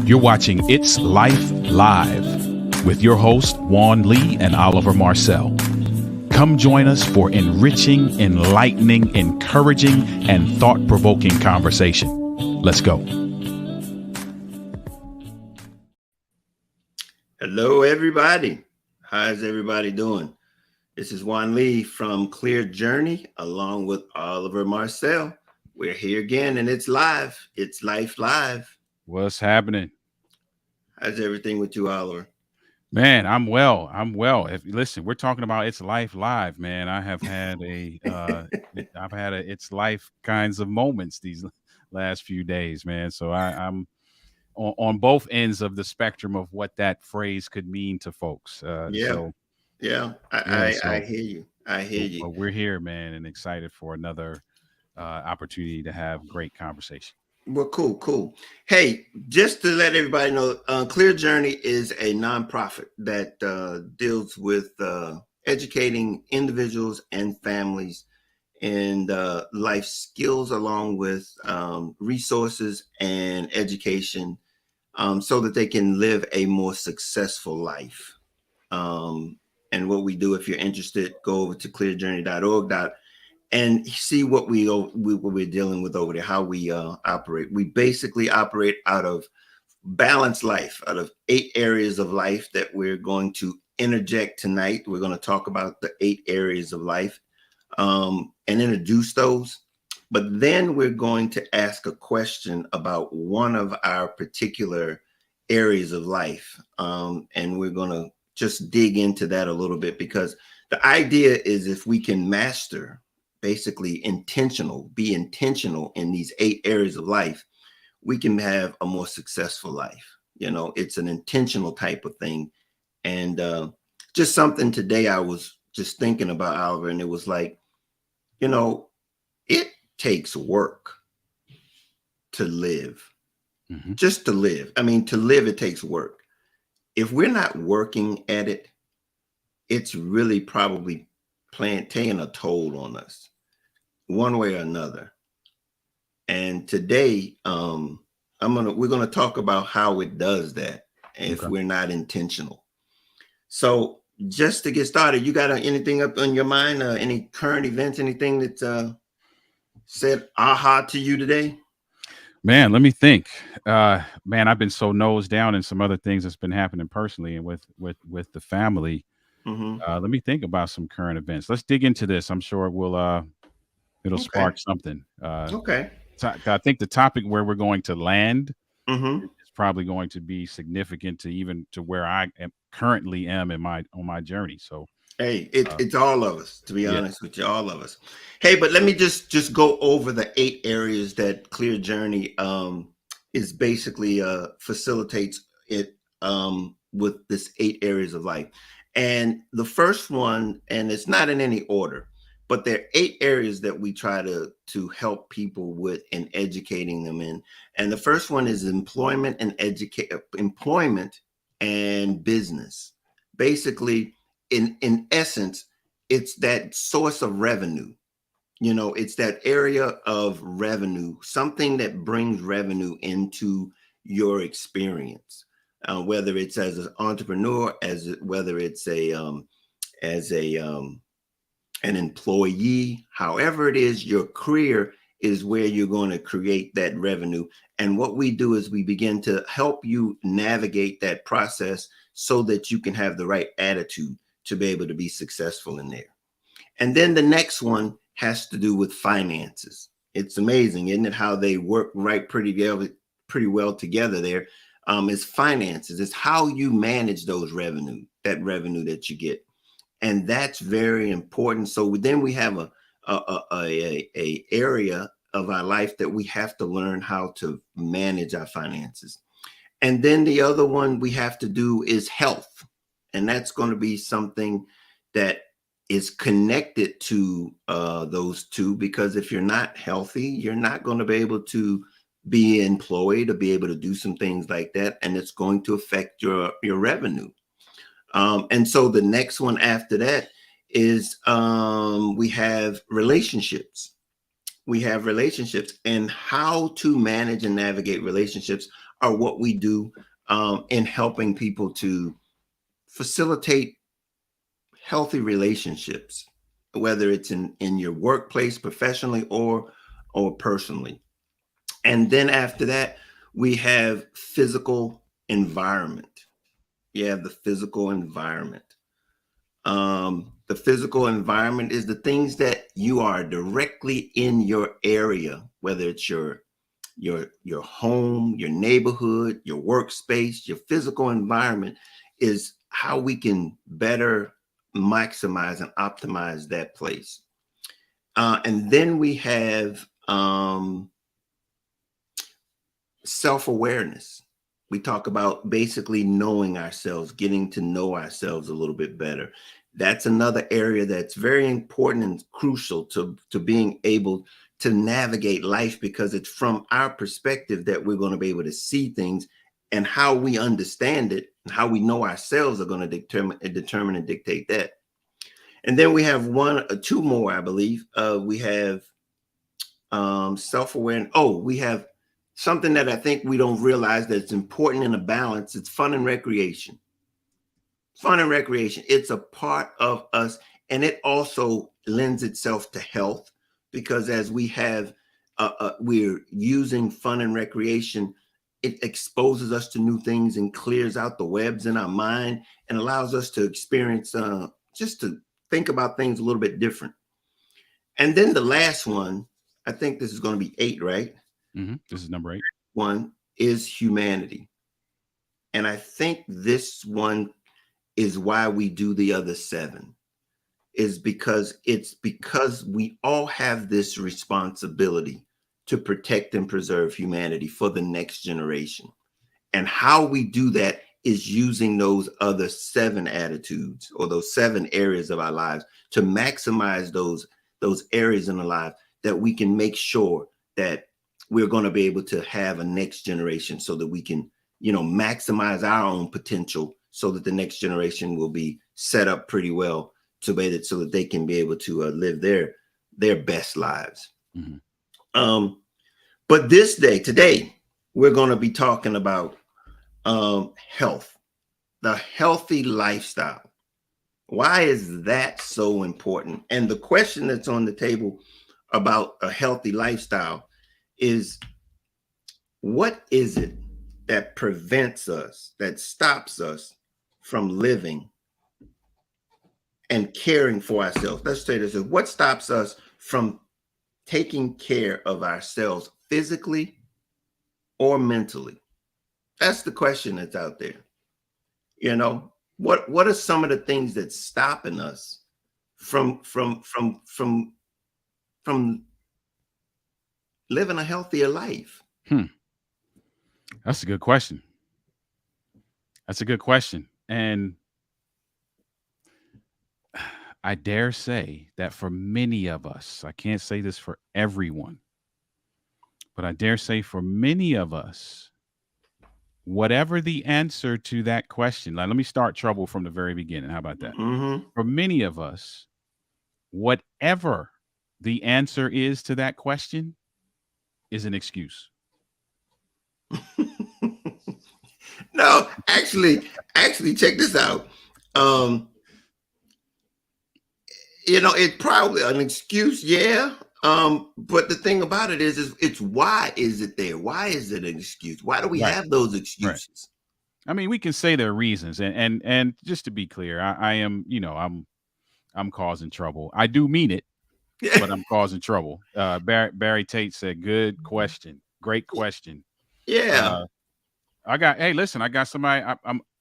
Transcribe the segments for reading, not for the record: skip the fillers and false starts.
You're watching It's Life Live with your hosts, Juan Lee and Oliver Marcel. Come join us for enriching, enlightening, encouraging, and thought-provoking conversation. Let's go. Hello, everybody. How's everybody doing? This is Juan Lee from Clear Journey, along with Oliver Marcel. We're here again, and it's live. It's Life Live. What's happening? How's everything with you, Oliver? Man, I'm well. Listen, we're talking about It's Life Live, man. I have had It's Life kinds of moments these last few days, man. So I'm on both ends of the spectrum of what that phrase could mean to folks. I hear you. I hear you. But we're here, man, and excited for another opportunity to have great conversation. Well, cool. Hey, just to let everybody know, Clear Journey is a nonprofit that deals with educating individuals and families in life skills, along with resources and education, so that they can live a more successful life. And what we do, if you're interested, go over to clearjourney.org and see what we're dealing with over there, how we operate. We basically operate out of balanced life, out of 8 areas of life that we're going to interject tonight. We're going to talk about the 8 areas of life and introduce those. But then we're going to ask a question about one of our particular areas of life. And we're going to just dig into that a little bit, because the idea is, if we can master, basically be intentional in these 8 areas of life, we can have a more successful life. You know, it's an intentional type of thing. And just something today I was just thinking about, Oliver, and it was like, you know, it takes work to live, just to live. I mean, to live, it takes work. If we're not working at it, it's really probably taking a toll on us one way or another. And today, we're gonna talk about how it does that if we're not intentional. So just to get started, you got anything up on your mind? Any current events? Anything that said aha to you today? Man, let me think. Man, I've been so nose down in some other things that's been happening personally and with the family. Let me think about some current events. Let's dig into this. I'm sure it'll spark something. Okay. I think the topic where we're going to land is probably going to be significant to where I currently am on my journey. So hey, it's all of us, to be honest with you, all of us. Hey, but let me just go over the 8 areas that Clear Journey is basically facilitates it with this 8 areas of life. And the first one, and it's not in any order, but there are 8 areas that we try to help people with and educating them in. And the first one is employment and business. Basically, in essence, it's that source of revenue. You know, it's that area of revenue, something that brings revenue into your experience, whether it's as an entrepreneur, whether it's an employee, however it is, your career is where you're going to create that revenue. And what we do is we begin to help you navigate that process so that you can have the right attitude to be able to be successful in there. And then the next one has to do with finances. It's amazing, isn't it, how they work pretty well together there. It's finances. It's how you manage that revenue that you get. And that's very important. So then we have a area of our life that we have to learn how to manage our finances. And then the other one we have to do is health. And that's going to be something that is connected to those two, because if you're not healthy, you're not going to be able to be employed or be able to do some things like that. And it's going to affect your revenue. And so the next one after that is we have relationships. we have relationships, and how to manage and navigate relationships are what we do in helping people to facilitate healthy relationships, whether it's in your workplace, professionally, or personally. And then after that, we have physical environment. You have the physical environment. The physical environment is the things that you are directly in your area, whether it's your home, your neighborhood, your workspace. Your physical environment is how we can better maximize and optimize that place. And then we have self-awareness. We talk about basically knowing ourselves, getting to know ourselves a little bit better. That's another area that's very important and crucial to being able to navigate life, because it's from our perspective that we're going to be able to see things, and how we understand it and how we know ourselves are going to determine and dictate that. And then we have one or two more, I believe. We have self-awareness. Oh, we have something that I think we don't realize that's important in a balance. It's fun and recreation. Fun and recreation. It's a part of us, and it also lends itself to health, because as we have, we're using fun and recreation, it exposes us to new things and clears out the webs in our mind and allows us to experience, just to think about things a little bit different. And then the last one, I think this is going to be 8, right? This is number 8. One is humanity. And I think this one is why we do the other 7, is because we all have this responsibility to protect and preserve humanity for the next generation. And how we do that is using those other 7 attitudes, or those 7 areas of our lives, to maximize those areas in our life, that we can make sure that we're going to be able to have a next generation, so that we can, maximize our own potential, so that the next generation will be set up pretty well so that they can be able to live their best lives. But today, we're going to be talking about health, the healthy lifestyle. Why is that so important? And the question that's on the table about a healthy lifestyle is, what is it that prevents us, that stops us from living and caring for ourselves? Let's say this: what stops us from taking care of ourselves physically or mentally? That's the question that's out there. What are some of the things that's stopping us from living a healthier life? That's a good question. And I dare say that for many of us, I can't say this for everyone, but I dare say for many of us, whatever the answer to that question, let me start trouble from the very beginning. How about that? For many of us, whatever the answer is to that question is an excuse. No, actually, check this out. It's probably an excuse, yeah. But the thing about it is it's why is it there? Why is it an excuse? Why do we have those excuses? Right. I mean, we can say there are reasons, and just to be clear, I am, I'm causing trouble. I do mean it, but I'm causing trouble. Barry Tate said, "Good question, great question." Yeah. I got somebody.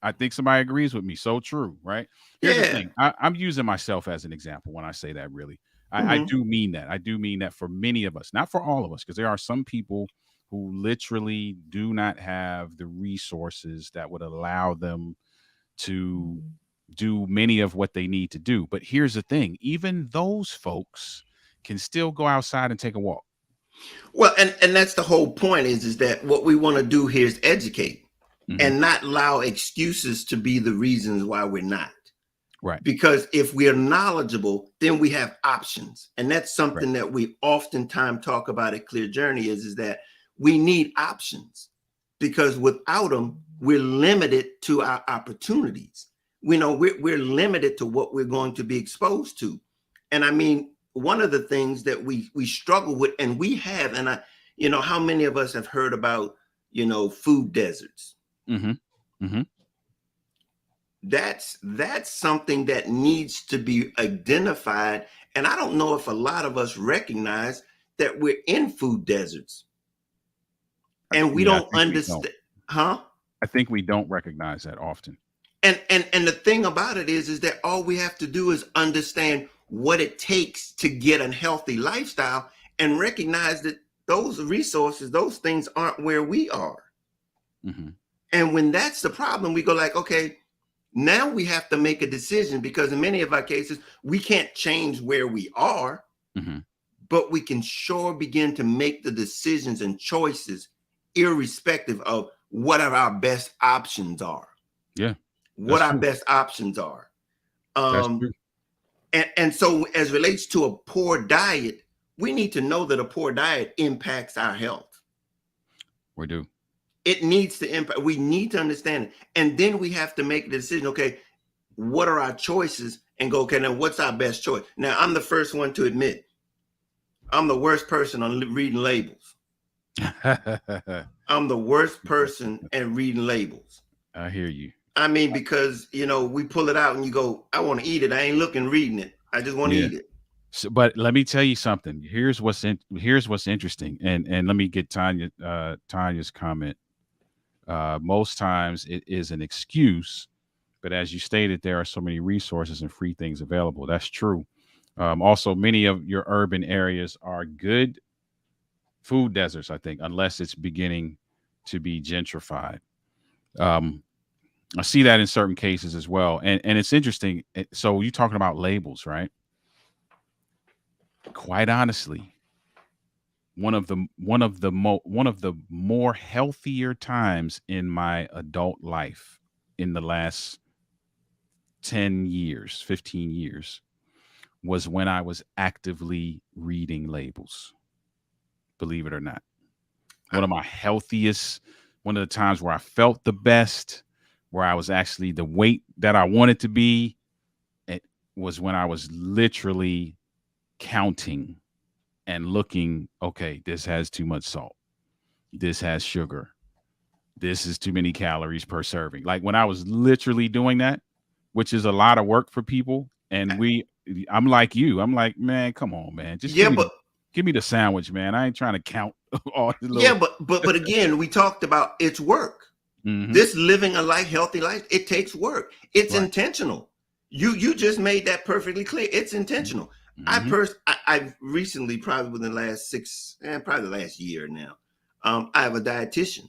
I think somebody agrees with me. So true, right? Here's the thing. I'm using myself as an example when I say that. Really, I do mean that. I do mean that for many of us, not for all of us, because there are some people who literally do not have the resources that would allow them to do many of what they need to do. But here's the thing: even those folks can still go outside and take a walk. Well, and that's the whole point, is that what we want to do here is educate and not allow excuses to be the reasons why we're not. Right. Because if we are knowledgeable, then we have options. And that's Right. something that we oftentimes talk about at Clear Journey is that we need options, because without them, we're limited to our opportunities. We know we're limited to what we're going to be exposed to. And I mean, one of the things that we struggle with, and we have, and how many of us have heard about, food deserts? Mm-hmm. Mm-hmm. That's something that needs to be identified. And I don't know if a lot of us recognize that we're in food deserts and we Yeah, I don't think we don't. understand. Huh? I think we don't recognize that often. And the thing about it is that all we have to do is understand what it takes to get a healthy lifestyle, and recognize that those resources, those things aren't where we are. Mm-hmm. And when that's the problem, we go like, okay, now we have to make a decision, because in many of our cases, we can't change where we are, Mm-hmm. but we can sure begin to make the decisions and choices irrespective of what our best options are. Yeah, What that's our true. best options are. That's Um, true. and so as relates to a poor diet, we need to know that a poor diet impacts our health. We do. It needs to impact. We need to understand it. And then we have to make the decision, okay, what are our choices? And go, okay, now what's our best choice? Now, I'm the first one to admit I'm the worst person on reading labels. I'm the worst person at reading labels. I hear you. I mean, because, we pull it out and you go, I want to eat it. I ain't looking reading it. I just want to Yeah. eat it. So, but let me tell you something. Here's what's interesting, and let me get Tanya's comment. Most times it is an excuse, but as you stated, there are so many resources and free things available. That's true. Also, many of your urban areas are good food deserts, I think, unless it's beginning to be gentrified. Um, I see that in certain cases as well, and it's interesting. So you're talking about labels, right? Quite honestly, one of the more healthier times in my adult life in the last 10 years, 15 years was when I was actively reading labels. Believe it or not. One of my healthiest, one of the times where I felt the best, where I was actually the weight that I wanted to be, it was when I was literally counting and looking, okay, this has too much salt. This has sugar. This is too many calories per serving. Like when I was literally doing that, which is a lot of work for people. And I'm like you. I'm like, man, come on, man. Just Yeah, but give me the sandwich, man. I ain't trying to count all the yeah, little. but again, we talked about it's work. Mm-hmm. This living a healthy life, it takes work. It's Right. intentional. You just made that perfectly clear. It's intentional. Mm-hmm. I've recently, probably within the last probably the last year now, I have a dietitian,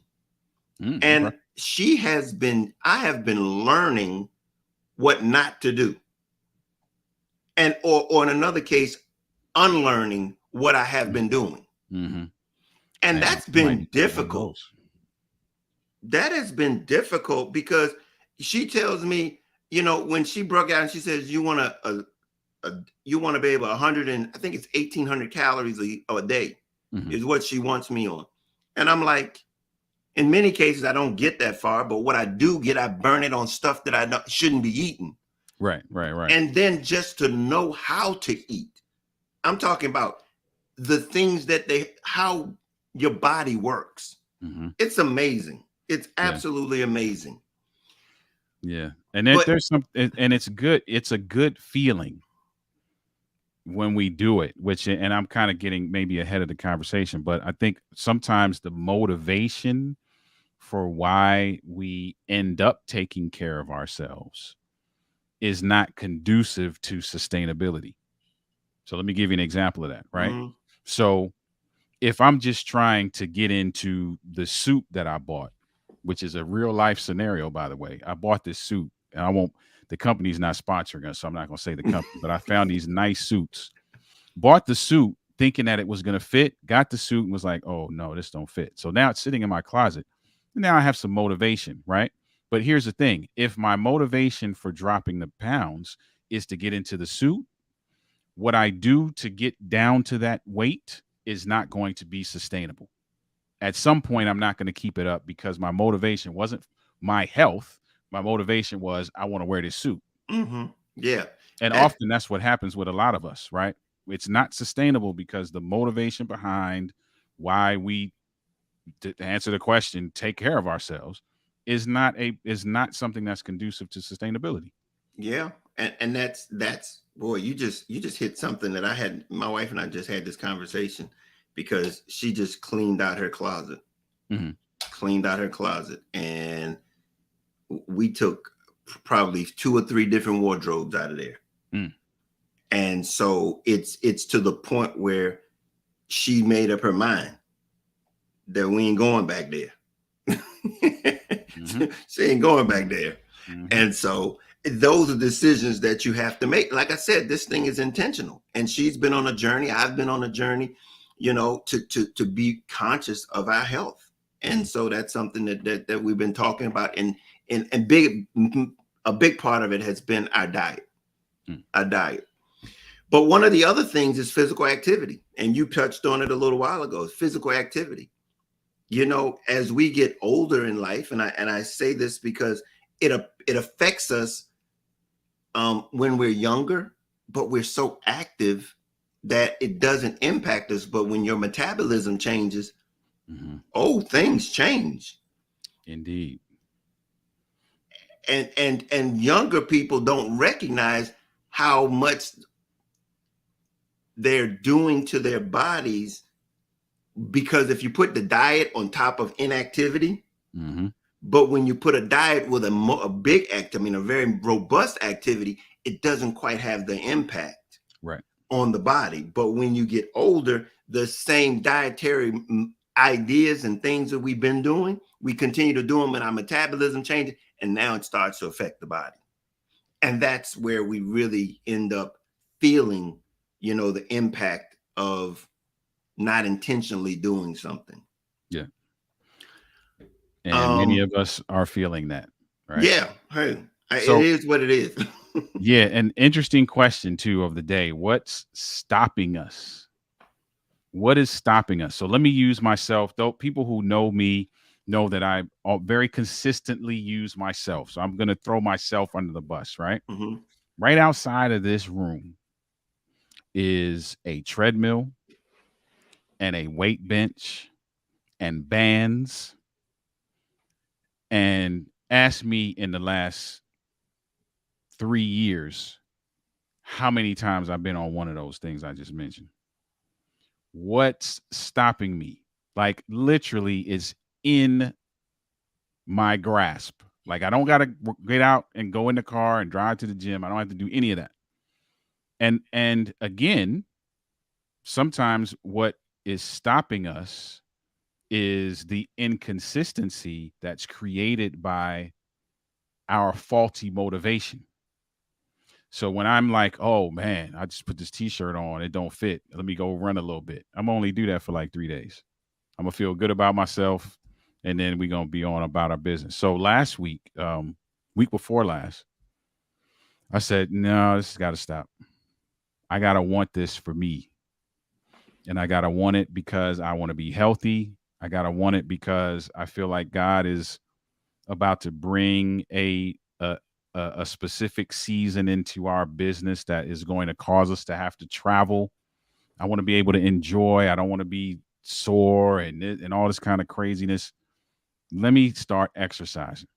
and Okay. I have been learning what not to do, and or in another case, unlearning what I have been doing, Mm-hmm. and Man, that's you might been need to get one of difficult. those. That has been difficult, because she tells me, when she broke out and she says, you want to be able 100 and I think it's 1,800 calories a day Mm-hmm. is what she wants me on. And I'm like, in many cases, I don't get that far, but what I do get, I burn it on stuff that I shouldn't be eating. Right. Right. And then just to know how to eat, I'm talking about the things how your body works. Mm-hmm. It's amazing. It's Yeah. absolutely amazing. Yeah. And But there's some, and it's good. It's a good feeling when we do it, and I'm kind of getting maybe ahead of the conversation, but I think sometimes the motivation for why we end up taking care of ourselves is not conducive to sustainability. So let me give you an example of that, right? mhm, So if I'm just trying to get into the suit that I bought, which is a real life scenario, by the way, I bought this suit and the company's not sponsoring us, so I'm not going to say the company, but I found these nice suits, bought the suit thinking that it was going to fit, got the suit and was like, oh no, this don't fit. So now it's sitting in my closet. And now I have some motivation, right? But here's the thing: if my motivation for dropping the pounds is to get into the suit, what I do to get down to that weight is not going to be sustainable. At some point, I'm not going to keep it up because my motivation wasn't my health. My motivation was I want to wear this suit. Mm-hmm. Yeah. And often that's what happens with a lot of us, right? It's not sustainable because the motivation behind why we, to answer the question, take care of ourselves is not something that's conducive to sustainability. Yeah. And that's boy, you just hit something that my wife and I just had this conversation because she just cleaned out her closet. Mm-hmm. Cleaned out her closet, and we took probably 2 or 3 different wardrobes out of there. Mm. And so it's to the point where she made up her mind that we ain't going back there. Mm-hmm. She ain't going back there. Mm-hmm. And so those are decisions that you have to make. Like I said, this thing is intentional, and she's been on a journey. I've been on a journey, to be conscious of our health. And so that's something that we've been talking about, and a big part of it has been our diet. Our diet. But one of the other things is physical activity, and you touched on it a little while ago. Physical activity. As we get older in life, and I say this because it affects us when we're younger, but we're so active that it doesn't impact us. But when your metabolism changes, things change. Indeed. And younger people don't recognize how much they're doing to their bodies, because if you put the diet on top of inactivity, but when you put a diet with a big a very robust activity, it doesn't quite have the impact on the body. But when you get older, the same dietary ideas and things that we've been doing, we continue to do them, and our metabolism changes, and now it starts to affect the body. And that's where we really end up feeling, the impact of not intentionally doing something. Yeah. And many of us are feeling that, right? Yeah. Hey, it is what it is. Yeah. An interesting question too of the day. What's stopping us? What is stopping us? So let me use myself, though. People who know me know that I very consistently use myself. So I'm going to throw myself under the bus, right? Mm-hmm. Right outside of this room is a treadmill and a weight bench and bands. And ask me in the last 3 years how many times I've been on one of those things I just mentioned. What's stopping me? Like literally is in my grasp. Like I don't got to get out and go in the car and drive to the gym. I don't have to do any of that. And again, sometimes what is stopping us is the inconsistency that's created by our faulty motivation. So when I'm like, oh man, I just put this t-shirt on, it don't fit. Let me go run a little bit. I'm only do that for like 3 days. I'm gonna feel good about myself, and then we're gonna be on about our business. So last week, week before last, I said, no, this has got to stop. I gotta want this for me. And I gotta want it because I want to be healthy. I gotta want it because I feel like God is about to bring a specific season into our business that is going to cause us to have to travel. I want to be able to enjoy. I don't want to be sore and all this kind of craziness. Let me start exercising.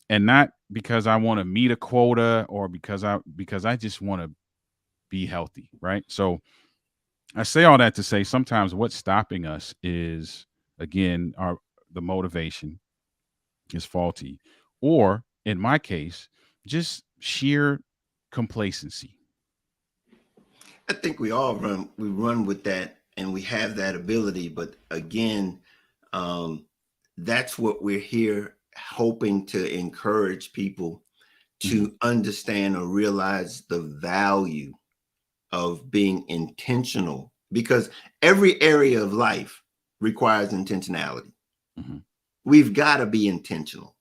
And not because I want to meet a quota or because I just want to be healthy, right? So I say all that to say sometimes what's stopping us is, again, the motivation is faulty, or in my case, just sheer complacency. I think we all run with that, and we have that ability. But again, that's what we're here hoping to encourage people to understand or realize the value of being intentional, because every area of life requires intentionality. We've got to be intentional.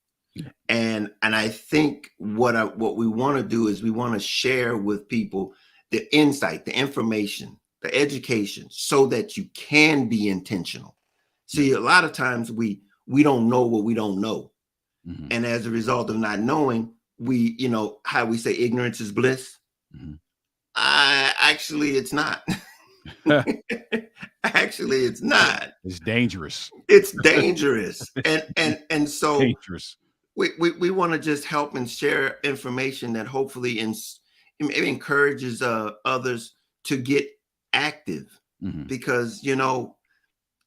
And I think what we want to do is we want to share with people the insight, the information, the education, so that you can be intentional. Yeah. See, a lot of times we don't know what we don't know, Mm-hmm. and as a result of not knowing, we, how we say ignorance is bliss. Mm-hmm. Actually, it's not. Actually, it's not. It's dangerous. It's dangerous, and so Dangerous. we want to just help and share information that hopefully it encourages others to get active, Mm-hmm. because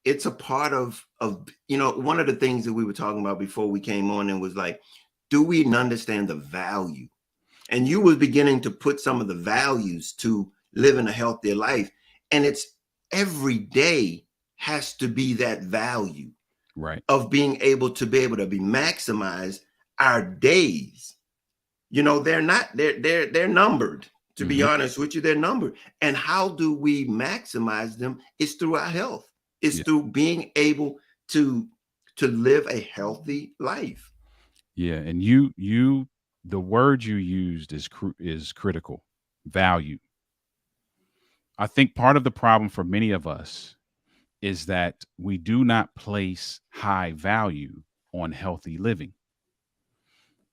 it's a part of one of the things that we were talking about before we came on, and was like, do we understand the value? And you was beginning to put some of the values to living a healthier life, and it's every day has to be that value Right. of being able to be maximize our days. They're not, they're numbered. To be honest with you, they're numbered. And how do we maximize them? It's through our health. It's through being able to live a healthy life. Yeah. And the word you used is critical. Value. I think part of the problem for many of us is that we do not place high value on healthy living.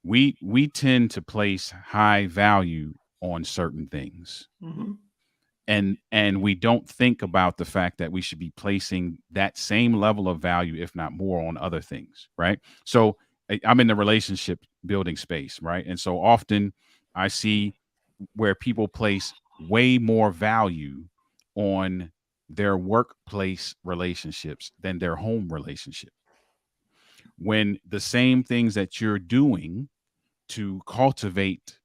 We tend to place high value on certain things. Mm-hmm. And we don't think about the fact that we should be placing that same level of value, if not more, on other things, right? So I'm in the relationship building space, right? And so often I see where people place way more value on their workplace relationships than their home relationship, when the same things that you're doing to cultivate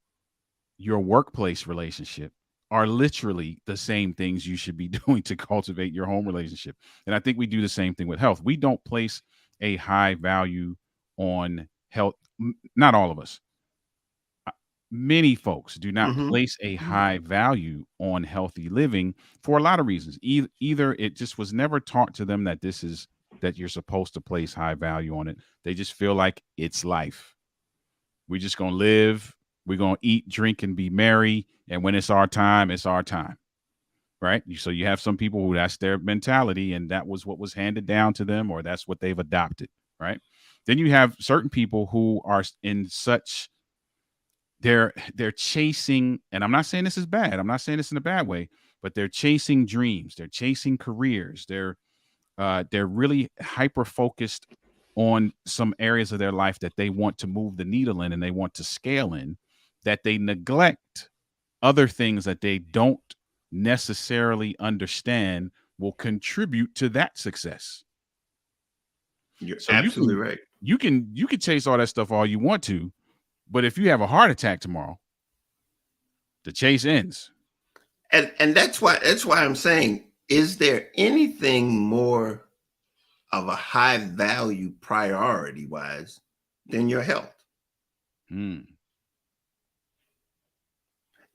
your workplace relationship are literally the same things you should be doing to cultivate your home relationship. And I think we do the same thing with health. We don't place a high value on health. Not all of us. Many folks do not Mm-hmm. place a high value on healthy living for a lot of reasons. Either it just was never taught to them that you're supposed to place high value on it. They just feel like it's life. We're just going to live. We're going to eat, drink, and be merry. And when it's our time, it's our time. Right. So you have some people who that's their mentality, and that was what was handed down to them, or that's what they've adopted. Right. Then you have certain people who are in such, they're chasing, and I'm not saying this is bad. I'm not saying this in a bad way, but they're chasing dreams. They're chasing careers. They're really hyper focused on some areas of their life that they want to move the needle in and they want to scale in, that they neglect other things that they don't necessarily understand will contribute to that success. You're So absolutely right. You can chase all that stuff all you want to, but if you have a heart attack tomorrow, the chase ends. And that's why I'm saying, is there anything more of a high value priority wise than your health?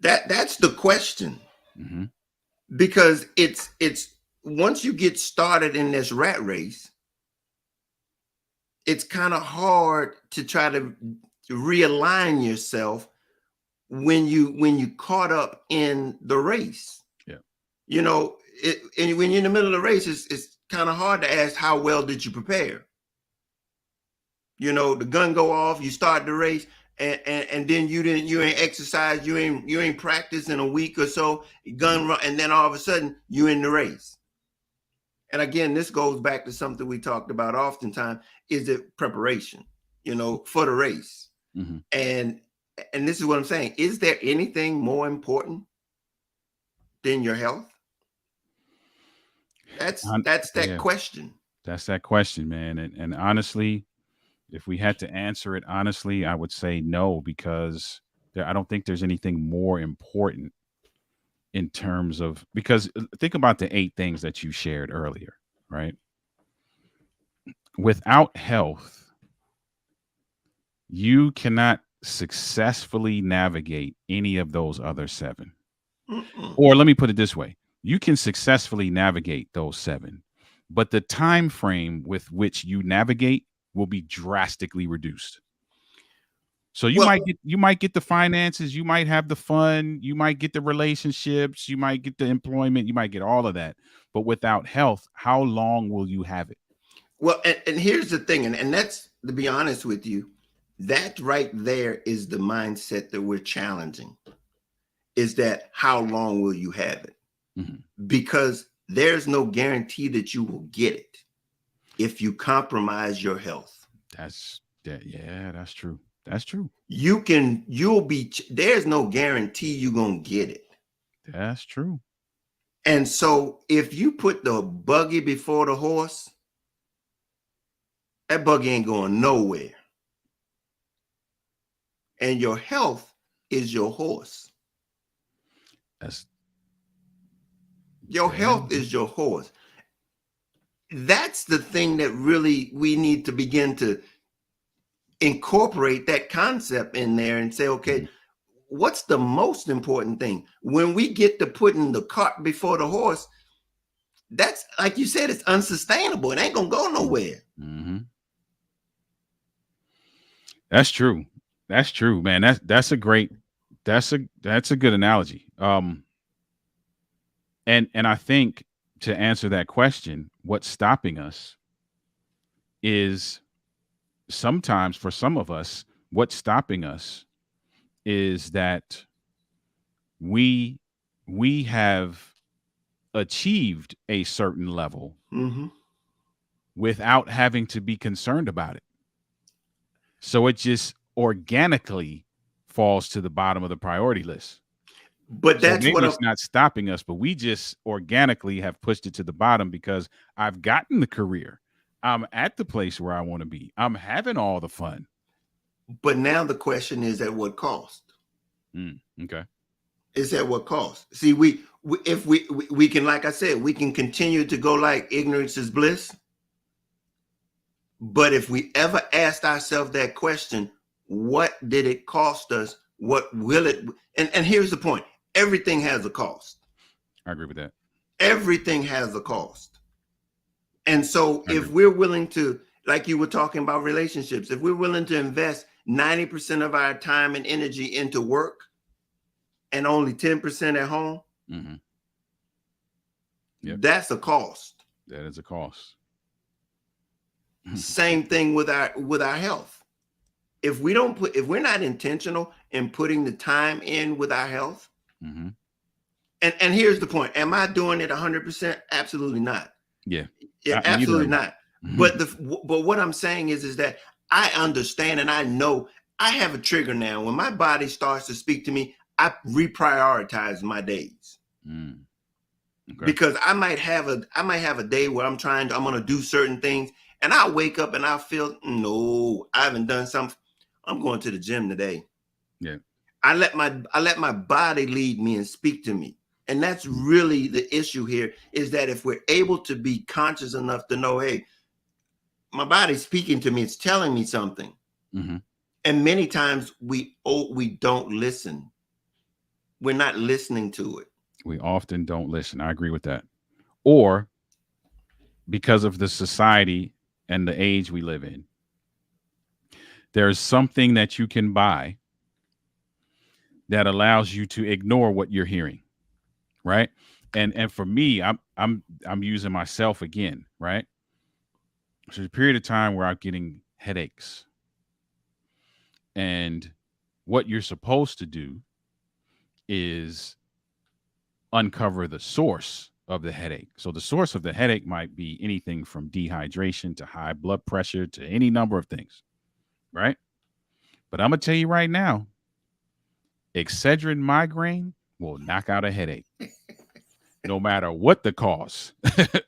That's the question. Mm-hmm. Because it's once you get started in this rat race, it's kind of hard to try to realign yourself when you caught up in the race. Yeah. And when you're in the middle of the race, it's kind of hard to ask, how well did you prepare? The gun go off, you start the race, and then you ain't exercise, you ain't practice in a week or so, gun run, and then all of a sudden you in the race. And again, this goes back to something we talked about oftentimes, is it preparation, for the race. Mm-hmm. And this is what I'm saying. Is there anything more important than your health? That's that question. That's that question, man. And honestly, if we had to answer it honestly, I would say no, because I don't think there's anything more important in terms of, because think about the 8 things that you shared earlier, right? Without health, you cannot successfully navigate any of those other 7. Mm-mm. Or let me put it this way. You can successfully navigate those 7, but the time frame with which you navigate will be drastically reduced. So you might get the finances, you might have the fun, you might get the relationships, you might get the employment, you might get all of that. But without health, how long will you have it? Well, and here's the thing, and that's, to be honest with you, that right there is the mindset that we're challenging. Is that how long will you have it? Mm-hmm. Because there's no guarantee that you will get it if you compromise your health. Yeah, that's true. That's true. There's no guarantee you're gonna get it. That's true. And so if you put the buggy before the horse, that buggy ain't going nowhere. And your health is your horse. Your health is your horse. That's the thing that really we need to begin to incorporate that concept in there and say, okay, what's the most important thing? When we get to putting the cart before the horse, that's, like you said, it's unsustainable. It ain't gonna go nowhere. Mm-hmm. That's true. That's true, man. That's a good analogy. And I think, to answer that question, what's stopping us is, sometimes for some of us, what's stopping us is that we have achieved a certain level without having to be concerned about it. So it just organically falls to the bottom of the priority list. But that's so maybe it's not stopping us, but we just organically have pushed it to the bottom because I've gotten the career. I'm at the place where I want to be. I'm having all the fun. But now the question is, at what cost? Okay. Is at what cost? See, if we can, like I said, we can continue to go like ignorance is bliss. But if we ever asked ourselves that question, what did it cost us? What will it? And here's the point. Everything has a cost. I agree with that. Everything has a cost. And so if we're willing to, like you were talking about relationships, if we're willing to invest 90% of our time and energy into work and only 10% at home, that's a cost. That is a cost. Same thing with our health. If we're not intentional in putting the time in with our health, and here's the point: am I doing it 100%? Absolutely not. Yeah, absolutely not. But what I'm saying is that I understand and I know I have a trigger now. When my body starts to speak to me, I reprioritize my days. Okay. Because I might have a day where I'm going to do certain things, and I wake up and I feel, no, I haven't done something. I'm going to the gym today. Yeah. I let my body lead me and speak to me. And that's really the issue here, is that if we're able to be conscious enough to know, hey, my body's speaking to me, it's telling me something. And many times we don't listen. We're not listening to it. We often don't listen. I agree with that. Or because of the society and the age we live in, there's something that you can buy that allows you to ignore what you're hearing, right? And for me, I'm using myself again, right? So there's a period of time where I'm getting headaches, and what you're supposed to do is uncover the source of the headache. So the source of the headache might be anything from dehydration to high blood pressure to any number of things, right? But I'm going to tell you right now, Excedrin migraine will knock out a headache no matter what the cause,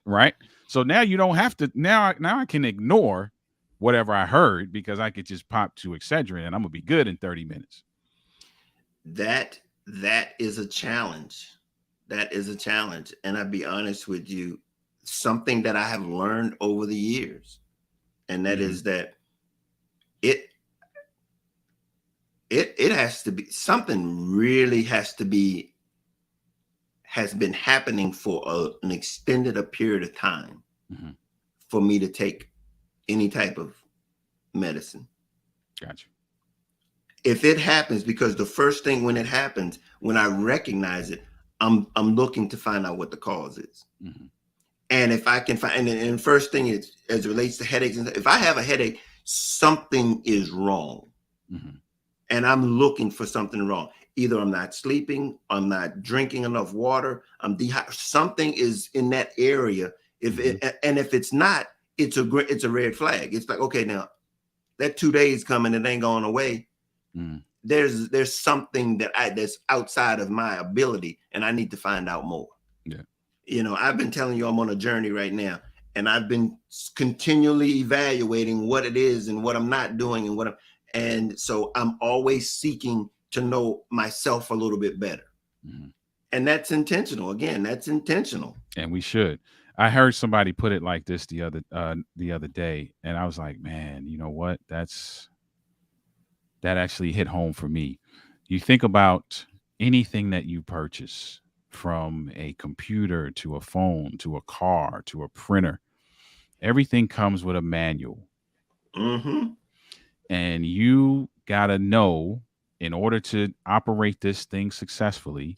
right? So now you don't have to, now I can ignore whatever I heard because I could just pop to Excedrin and I'm going to be good in 30 minutes. That is a challenge. That is a challenge. And I'll be honest with you, something that I have learned over the years, and that is that it has to be, something really has been happening for an extended period of time for me to take any type of medicine. Gotcha. if it happens, because the first thing when it happens, when I recognize it, I'm looking to find out what the cause is. Mhm. And if I can find, and the first thing is, as it relates to headaches, if I have a headache, something is wrong. Mhm. And I'm looking for something wrong. Either I'm not sleeping, I'm not drinking enough water, I'm dehydrated. Something is in that area. If Mhm. it, and if it's not, it's a red flag. It's like, okay, now that 2 days coming, it ain't going away. Mhm. There's something that's outside of my ability, and I need to find out more. Yeah. I've been telling you I'm on a journey right now, and I've been continually evaluating what it is and what I'm not doing and so I'm always seeking to know myself a little bit better. Mhm. And that's intentional. Again, that's intentional. And we should. I heard somebody put it like this the other day, and I was like, man, you know what? That actually hit home for me. You think about anything that you purchase, from a computer to a phone to a car to a printer, everything comes with a manual. Mm-hmm. And you got to know, in order to operate this thing successfully,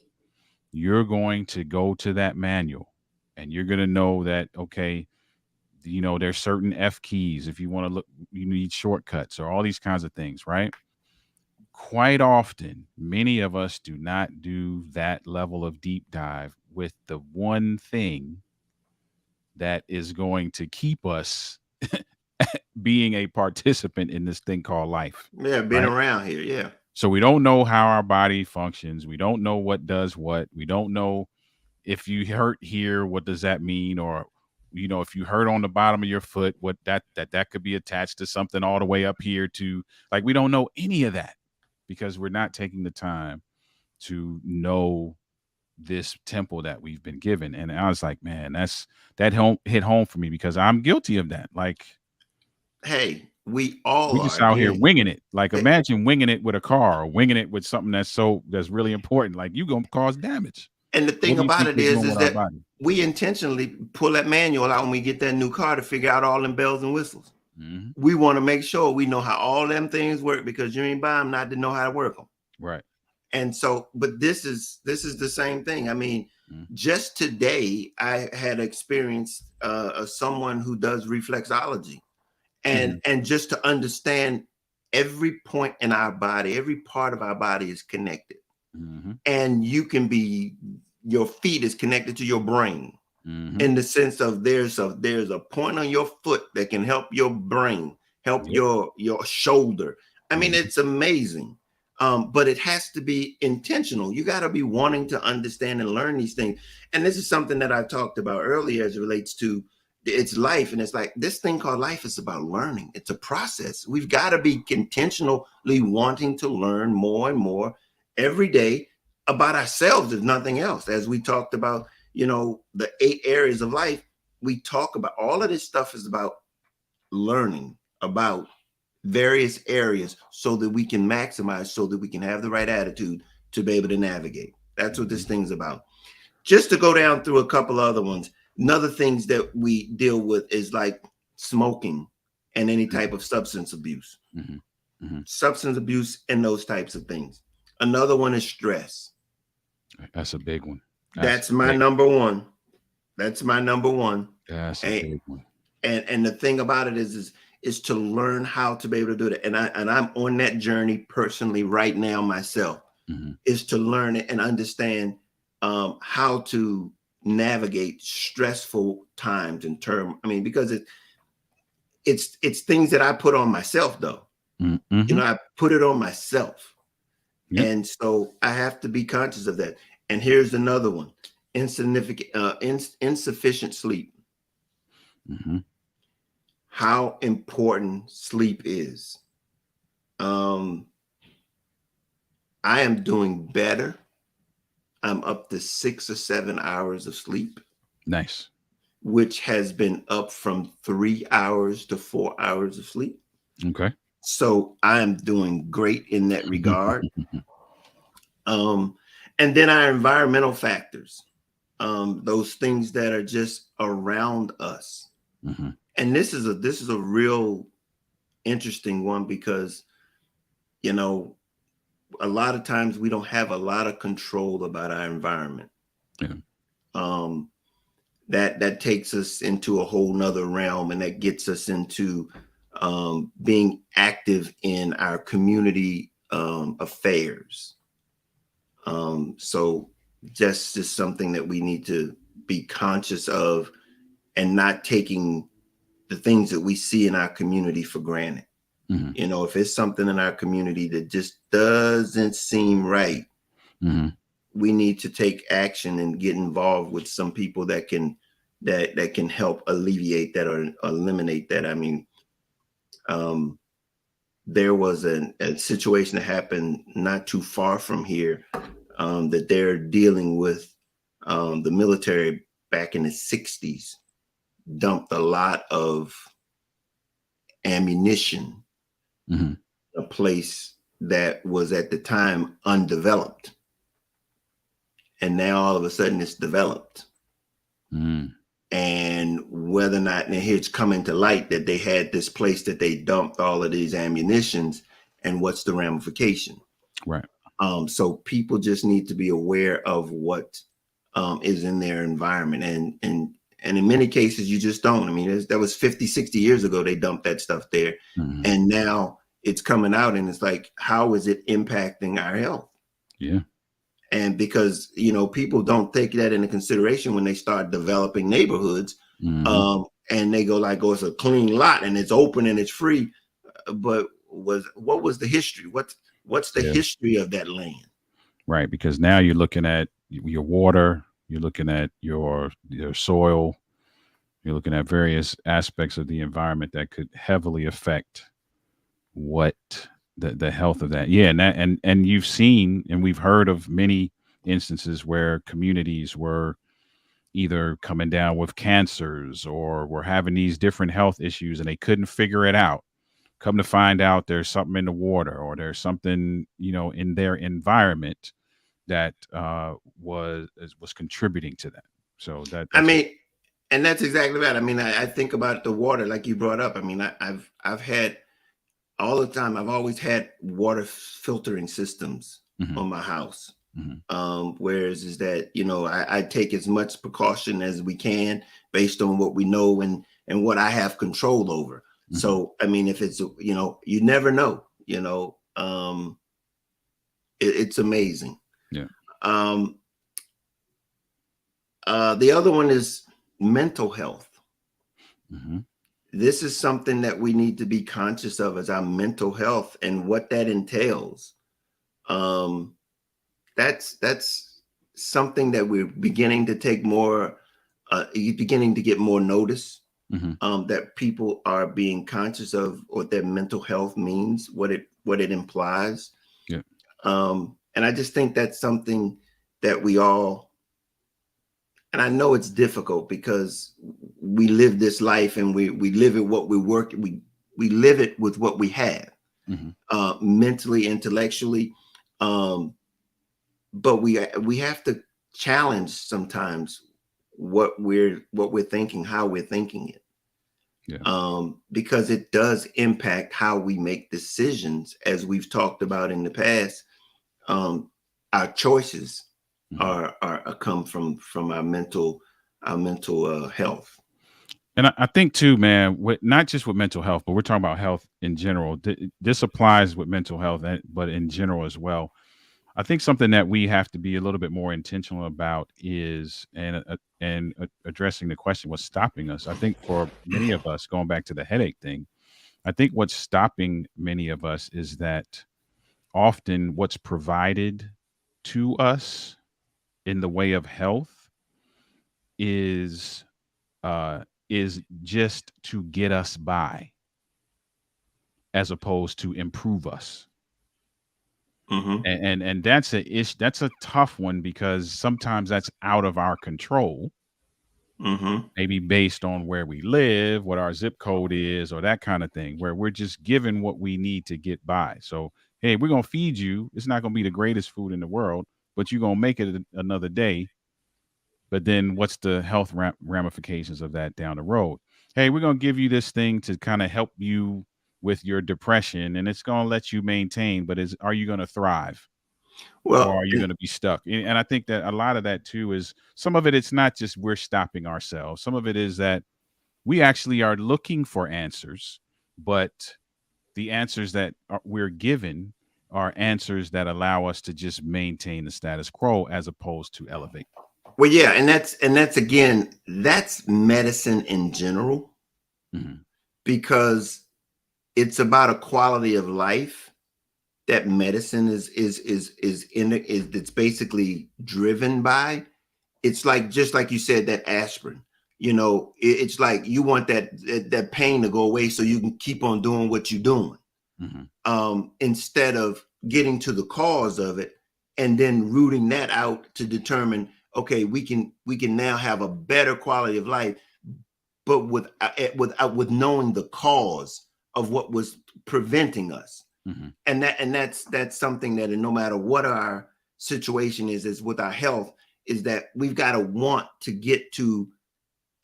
you're going to go to that manual, and you're going to know that, okay, there's certain F keys. If you want to look, you need shortcuts or all these kinds of things, right? Quite often, many of us do not do that level of deep dive with the one thing that is going to keep us being a participant in this thing called life, Yeah, been right? around here. Yeah. So we don't know how our body functions. We don't know what does what. We don't know, if you hurt here, what does that mean? Or, if you hurt on the bottom of your foot, what that could be attached to something all the way up here to, like, we don't know any of that because we're not taking the time to know this temple that we've been given. And I was like, man, that hit home for me, because I'm guilty of that. Like, Hey, we all we are. just out here Again, winging it. Like, it- imagine winging it with a car, or winging it with something that's really important. Like, you gonna cause damage. and the What thing do you about think it we're is doing is with our that body? we intentionally pull that manual out when we get that new car to figure out all them bells and whistles. Hmm. We want to make sure we know how all them things work, because you ain't buy them not to know how to work them. Right. And so, but this is the same thing. I mean, Mm-hmm. just today I had experienced someone who does reflexology, Mm-hmm. and just to understand every point in our body, every part of our body is connected, Mm-hmm. and your feet is connected to your brain, Mm-hmm. in the sense of there's a point on your foot that can help your brain, help Yep. your shoulder. I mean, Mhm. it's amazing. But it has to be intentional. You got to be wanting to understand and learn these things. And this is something that I talked about earlier as it relates to it's life. And it's like, this thing called life is about learning. It's a process. We've got to be intentionally wanting to learn more and more every day about ourselves, if nothing else. As we talked about, the 8 areas of life, we talk about all of this stuff is about learning about various areas so that we can maximize, so that we can have the right attitude to be able to navigate. That's what this Mhm. thing's about. Just to go down through a couple other ones. Another things that we deal with is like smoking and any type of substance abuse. Mhm. Mhm. Substance abuse and those types of things. Another one is stress. That's a big one. That's a That's my big number one. That's my number one. that's a And big one. and the thing about it is to learn how to be able to do that. And I'm on that journey personally right now myself, Mhm. is to learn it and understand how to navigate stressful times in term. I mean, because it's things that I put on myself though. Mhm. I put it on myself. Yep. And so I have to be conscious of that. And here's another one: insufficient sleep. Mhm. How important sleep is. Um, I am doing better. I'm up to 6 or 7 hours of sleep, Nice. which has been up from 3 hours to 4 hours of sleep. Okay. So I am doing great in that regard. Um, and then our environmental factors, those things that are just around us. Mhm. And this is a real interesting one, because you know a lot of times we don't have a lot of control about our environment. Yeah. Um, that takes us into a whole nother realm, and that gets us into being active in our community affairs. So just something that we need to be conscious of, and not taking the things that we see in our community for granted. Mm-hmm. You know, if it's something in our community that just doesn't seem right, Mm-hmm. we need to take action and get involved with some people that can help alleviate that or eliminate that. I mean, um, there was a situation that happened not too far from here, that they're dealing with. The military back in the 60s dumped a lot of ammunition, Mm-hmm. a place that was at the time undeveloped. And now all of a sudden it's developed. Mm. And whether or not, and here it's coming to light that they had this place that they dumped all of these ammunitions, and what's the ramification? Right. So people just need to be aware of what is in their environment. And in many cases, you just don't. I mean, that was 50, 60 years ago, they dumped that stuff there. Mm-hmm. And now it's coming out, and it's like, how is it impacting our health? Yeah. And because, you know, people don't take that into consideration when they start developing neighborhoods. Mm-hmm. And they go like, oh, it's a clean lot and it's open and it's free. But what was the history? What's the Yeah. history of that land? Right. Because now you're looking at your water, you're looking at your soil, you're looking at various aspects of the environment that could heavily affect what the health of that. Yeah, and you've seen and we've heard of many instances where communities were either coming down with cancers or were having these different health issues and they couldn't figure it out. Come to find out there's something in the water or there's something, in their environment that was contributing to that. So I that's mean, and that's exactly right. I mean, I think about the water like you brought up. I mean, I've had all the time. I've always had water filtering systems hmm on my house. hmm Whereas is that, I take as much precaution as we can based on what we know and what I have control over. hmm So I mean, if it's, you never know, it's amazing. yeah. Um, the other one is mental health. hmm This is something that we need to be conscious of, as our mental health and what that entails. Um, that's something that we're beginning to take more, beginning to get more notice. hmm That people are being conscious of what their mental health means, what it implies. yeah. And I just think that's something that we all, and I know it's difficult because we live this life and we live it what we work, we live it with what we have, hmm mentally, intellectually. But we have to challenge sometimes what we're thinking, how we're thinking it. yeah. Because it does impact how we make decisions, as we've talked about in the past. Our choices hmm are come from our mental health. And I think too, man, not just with mental health, but we're talking about health in general. This applies with mental health, but in general as well. I think something that we have to be a little bit more intentional about is addressing the question, what's stopping us. I think for many of us, going back to the headache thing, I think what's stopping many of us is that often what's provided to us in the way of health is uh, is just to get us by, as opposed to improve us. Mm-hmm. And that's that's a tough one because sometimes that's out of our control, Mm-hmm. maybe based on where we live, what our zip code is, or that kind of thing, where we're just given what we need to get by. So, hey, we're gonna feed you. It's not gonna be the greatest food in the world, but you're gonna make it another day. But then, what's the health ramifications of that down the road? Hey, we're gonna give you this thing to kind of help you with your depression, and it's going to let you maintain, but are you going to thrive, or Well, are you going to be stuck? And I think that a lot of that too is, some of it, it's not just we're stopping ourselves. Some of it is that we actually are looking for answers, but the answers that we're given are answers that allow us to just maintain the status quo as opposed to elevate. well, yeah, and that's again, that's medicine in general, Hmm. because it's about a quality of life that medicine is it's basically driven by. It's like, just like you said, that aspirin. It's like you want that pain to go away so you can keep on doing what you're doing, Hmm. instead of getting to the cause of it and then rooting that out to determine, okay, we can now have a better quality of life, but with knowing the cause of what was preventing us. Hmm. And that's something that, no matter what our situation is with our health, is that we've got to want to get to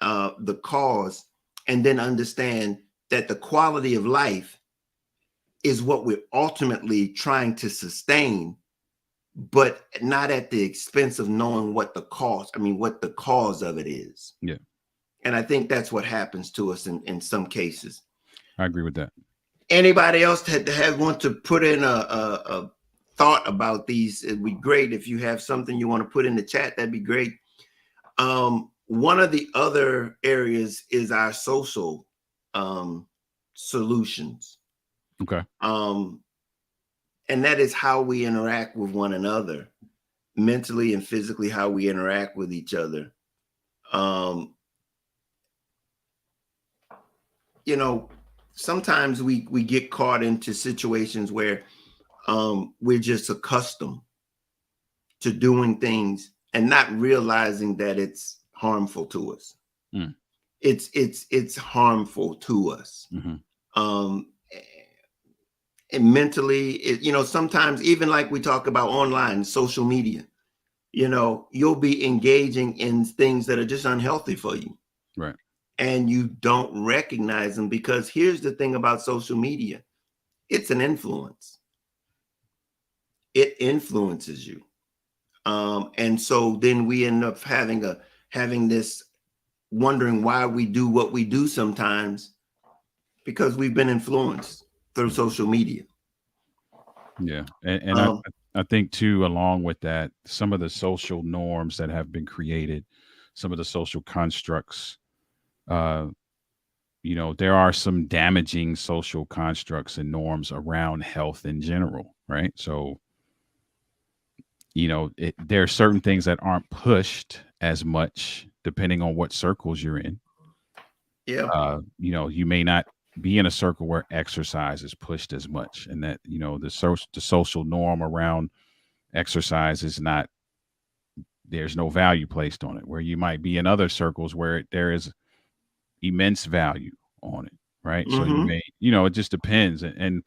the cause, and then understand that the quality of life is what we're ultimately trying to sustain, but not at the expense of knowing what the cause, what the cause of it is. Yeah, And I think that's what happens to us in some cases. I agree with that. Anybody else that want to put in a thought about these, it'd be great. If you have something you want to put in the chat, that'd be great. One of the other areas is our social solutions. Okay. And that is how we interact with one another, mentally and physically, how we interact with each other. You know, sometimes we get caught into situations where we're just accustomed to doing things and not realizing that it's harmful to us. Mm. It's harmful to us. Hmm. Um, and mentally, sometimes, even like we talk about online, social media, you'll be engaging in things that are just unhealthy for you, Right. and you don't recognize them, because here's the thing about social media: it's an influence. It influences you. And so then we end up having this, wondering why we do what we do sometimes, because we've been influenced through social media. Yeah, and Um, I think too, along with that, some of the social norms that have been created, some of the social constructs, uh, there are some damaging social constructs and norms around health in general, right? So, there are certain things that aren't pushed as much depending on what circles you're in. yeah. You may not be in a circle where exercise is pushed as much, and that the social norm around exercise is not, there's no value placed on it, where you might be in other circles where there is immense value on it, right? So you Mm-hmm. may, it just depends. And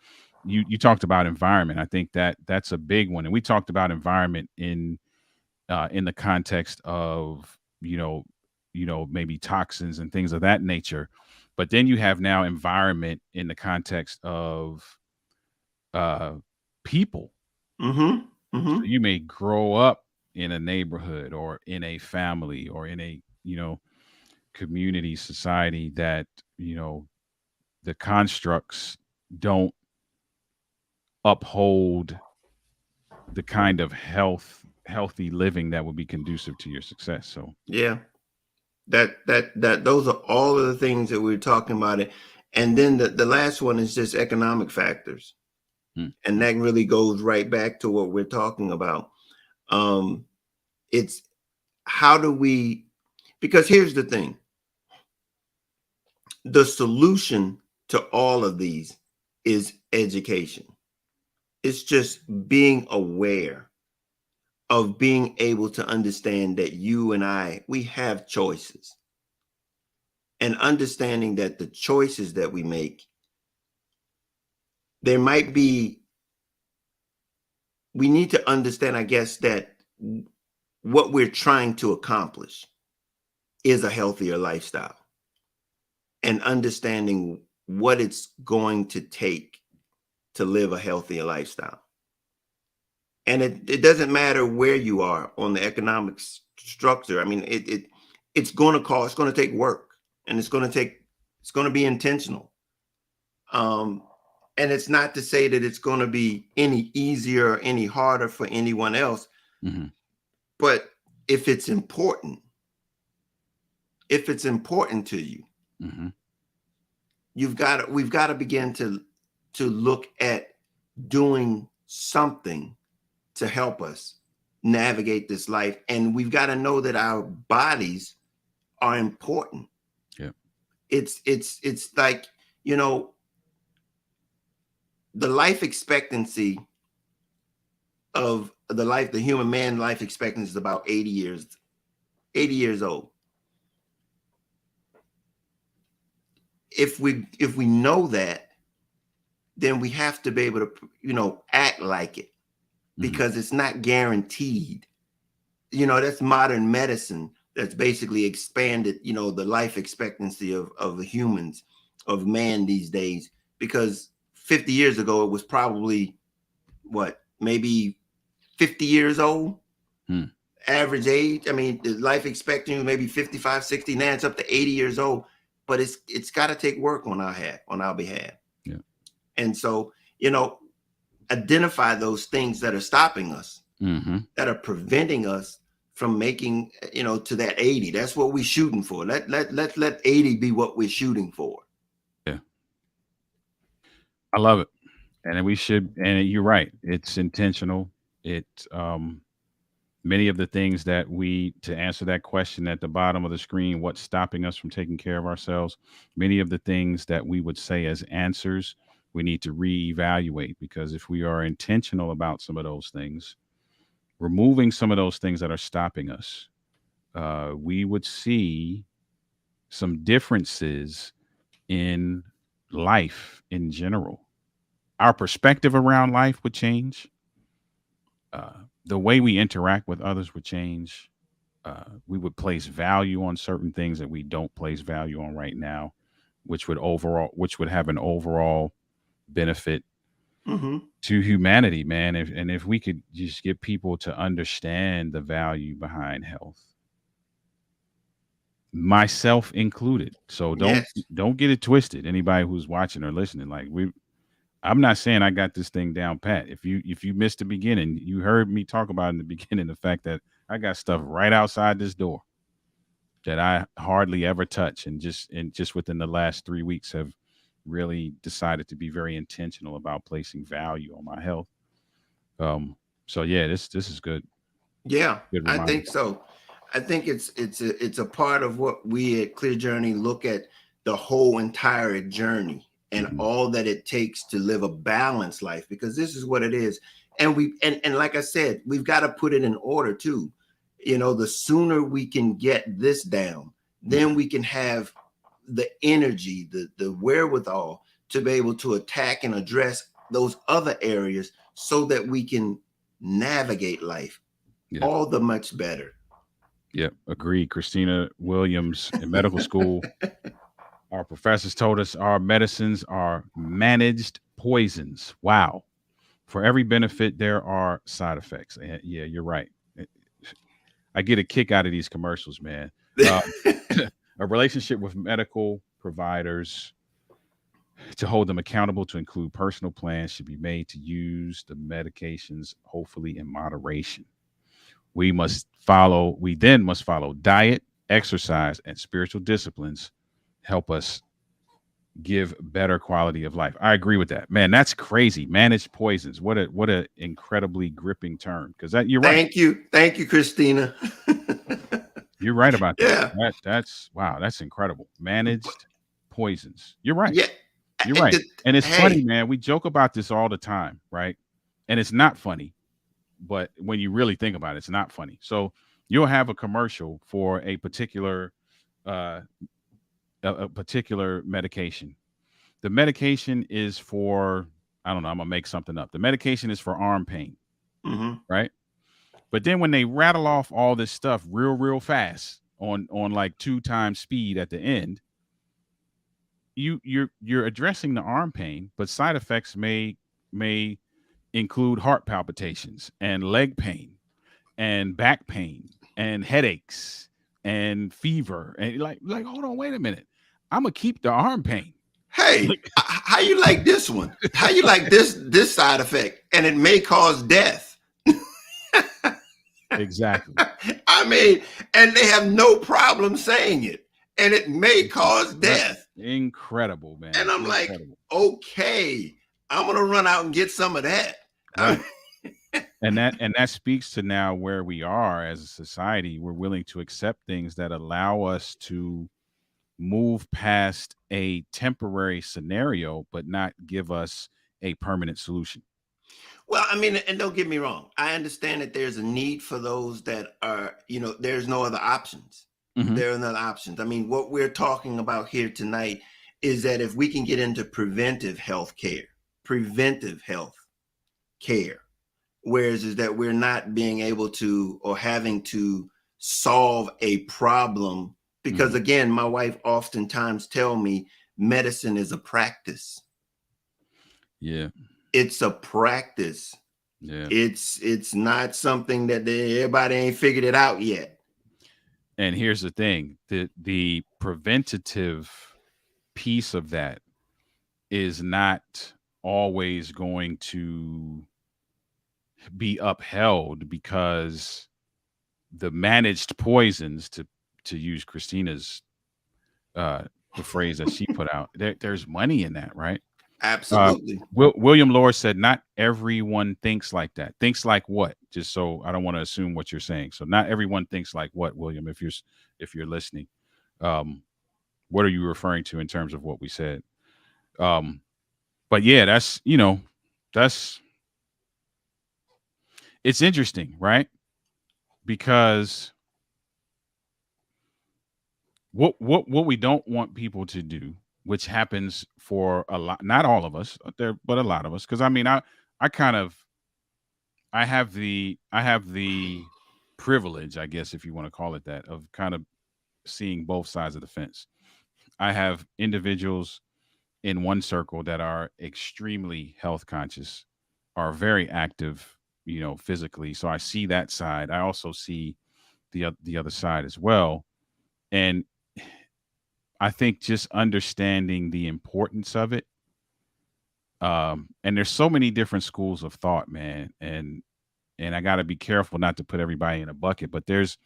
you talked about environment. I think that's a big one, and we talked about environment in the context of maybe toxins and things of that nature. But then you have now environment in the context of uh people. Mm-hmm. So Mm-hmm. you may grow up in a neighborhood or in a family or in a community, society that the constructs don't uphold the kind of healthy living that would be conducive to your success. So Yeah. That those are all of the things that we're talking about. It. And then the last one is just economic factors. mm, And that really goes right back to what we're talking about. Um, it's how do we, because here's the thing: the solution to all of these is education. It's just being aware of being able to understand that you and I, we have choices, and understanding that the choices that we make, there might be, we need to understand, I guess, that what we're trying to accomplish is a healthier lifestyle, and understanding what it's going to take to live a healthier lifestyle. And it doesn't matter where you are on the economic structure. I mean, it's going to cost, it's going to take work, and it's going to be intentional. And it's not to say that it's going to be any easier or any harder for anyone else. Mm-hmm. But if it's important to you, mm-hmm. we've got to begin to look at doing something to help us navigate this life. And we've got to know that our bodies are important. Yeah. It's like, you know, the life expectancy of the human man life expectancy is about 80 years old. If we know that, then we have to be able to, you know, act like it, because it's not guaranteed. You know, that's modern medicine that's basically expanded, you know, the life expectancy of the humans, of man these days, because 50 years ago, it was probably maybe 50 years old, average age. I mean, the life expectancy was maybe 55, 60. Now it's up to 80 years old, but it's got to take work on our behalf. Yeah. And so, you know, identify those things that are stopping us, that are preventing us from making, you know, to that 80. That's what we're shooting for. Let 80 be what we're shooting for. Yeah. I love it. And we should, and you're right. It's intentional. Many of the things that to answer that question at the bottom of the screen, what's stopping us from taking care of ourselves? Many of the things that we would say as answers, we need to reevaluate, because if we are intentional about some of those things, removing some of those things that are stopping us, we would see some differences in life in general. Our perspective around life would change. The way we interact with others would change. We would place value on certain things that we don't place value on right now, which would have an overall benefit to humanity, man. If we could just get people to understand the value behind health, myself included. So don't get it twisted. Anybody who's watching or listening, like I'm not saying I got this thing down pat. If you missed the beginning, you heard me talk about in the beginning the fact that I got stuff right outside this door that I hardly ever touch, and just within the last 3 weeks have really decided to be very intentional about placing value on my health. So yeah, this is good. Yeah, Good I reminder. think so. I think it's a part of what we at Clear Journey look at, the whole entire journey and all that it takes to live a balanced life, because this is what it is. And and like I said, we've got to put it in order too. You know, the sooner we can get this down, then we can have the energy, the wherewithal to be able to attack and address those other areas so that we can navigate life all the much better. Yeah, agreed. Christina Williams in medical school. Our professors told us our medicines are managed poisons. Wow. For every benefit, there are side effects. And yeah, you're right. I get a kick out of these commercials, man. A relationship with medical providers to hold them accountable to include personal plans should be made to use the medications, hopefully in moderation. We then must follow diet, exercise, and spiritual disciplines help us give better quality of life. I agree with that, man. That's crazy. Managed poisons. What a incredibly gripping term. Because you're right. Thank you, Christina. You're right about that. Yeah. That's wow. That's incredible. Managed poisons. You're right. Yeah. You're right. And it's funny, man. We joke about this all the time, right? And it's not funny, but when you really think about it, it's not funny. So you'll have a commercial for a particular medication. The medication is for, I don't know, I'm gonna make something up. The medication is for arm pain, right? But then when they rattle off all this stuff real fast on like 2 times speed at the end, you're addressing the arm pain, but side effects may include heart palpitations and leg pain and back pain and headaches and fever and like hold on, wait a minute. I'm gonna keep the arm pain. Hey, how you like this one? How you like this side effect? And it may cause death. Exactly. I mean, and they have no problem saying it. And it may cause death. Incredible, man. And I'm incredible. like, okay, I'm gonna run out and get some of that. Right. and that speaks to now where we are as a society. We're willing to accept things that allow us to move past a temporary scenario, but not give us a permanent solution. Well, I mean, and don't get me wrong. I understand that there's a need for those that are, there's no other options. Mhm. There are no other options. I mean, what we're talking about here tonight is that if we can get into preventive health care, whereas is that we're not being able to or having to solve a problem because again, my wife oftentimes tell me medicine is a practice. Yeah. It's a practice. Yeah. It's not something that everybody ain't figured it out yet. And here's the thing, the preventative piece of that is not always going to be upheld, because the managed poisons, to use Christina's the phrase that she put out, there's money in that, right? Absolutely. William Lord said, not everyone thinks like that. Thinks like what? Just so I don't want to assume what you're saying. So not everyone thinks like what, William, if you're listening. What are you referring to in terms of what we said? But yeah, that's it's interesting, right? Because what we don't want people to do, which happens for a lot, not all of us there, but a lot of us, because I mean, I have the privilege, I guess, if you want to call it that, of kind of seeing both sides of the fence. I have individuals in one circle that are extremely health conscious, are very active, physically. So I see that side. I also see the other side as well. And I think just understanding the importance of it. And there's so many different schools of thought, man. And I got to be careful not to put everybody in a bucket, but there's